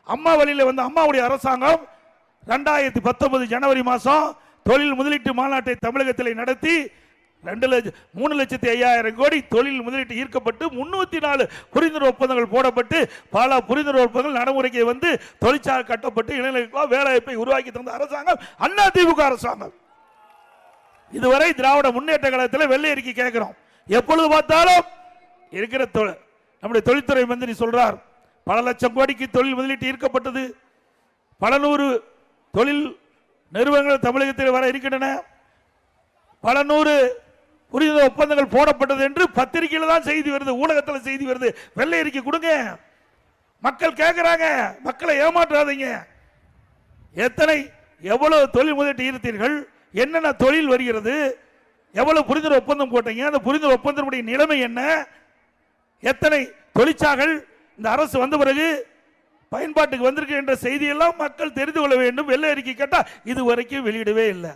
அம்மா வழியில் வந்து அம்மாவுடைய அரசாங்கம் 2019 ஜனவரி மாதம் தொழில் முதலீட்டு மாநாட்டை தமிழகத்தில் நடத்தி 3,05,000 கோடி தொழில் முதலீட்டு ஈர்க்கப்பட்டு 304 புரிந்துணர்வு ஒப்பந்தங்கள் போடப்பட்டு பல புரிந்துணர்வு ஒப்பந்தங்கள் நடைமுறைக்கு வந்து தொழிற்சாலை கட்டப்பட்டு இளைஞர்களுக்கு வேலைவாய்ப்பை உருவாக்கி தந்த அரசாங்கம் அதிமுக அரசாங்கம். இதுவரை திராவிட முன்னேற்ற கழகத்தில் வெள்ளை அறிக்கை கேட்கிறோம். எப்பொழுது பார்த்தாலும் இருக்கிற நம்முடைய தொழில்துறை மந்திரி சொல்றார், பல லட்சம் கோடிக்கு தொழில் முதலீட்டு ஈர்க்கப்பட்டது, பல நூறு தொழில் நிறுவனங்கள் தமிழகத்தில் வர இருக்கின்றன, பல நூறு புரிந்துணர்வு ஒப்பந்தங்கள் போடப்பட்டது என்று பத்திரிகையில் தான் செய்தி வருது, ஊடகத்தில் செய்தி வருது. வெள்ளை அறிக்கை கொடுங்க, மக்கள் கேட்கிறாங்க, மக்களை ஏமாற்றாதீங்க. எவ்வளவு தொழில் முதலீட்டு ஈர்த்தீர்கள், என்னென்ன தொழில் வருகிறது, எவ்வளவு புரிந்துணர்வு ஒப்பந்தம் போட்டீங்க, அந்த புரிந்துணர்வு ஒப்பந்தத்துடைய நிலைமை என்ன, எத்தனை தொழிற்சாலைகள் இந்த அரசு வந்த பிறகு பயன்பாட்டுக்கு வந்திருக்கு என்ற செய்தியெல்லாம் மக்கள் தெரிந்து கொள்ள வேண்டும். வெள்ளை அறிக்கை கேட்டால் இதுவரைக்கும் வெளியிடவே இல்லை.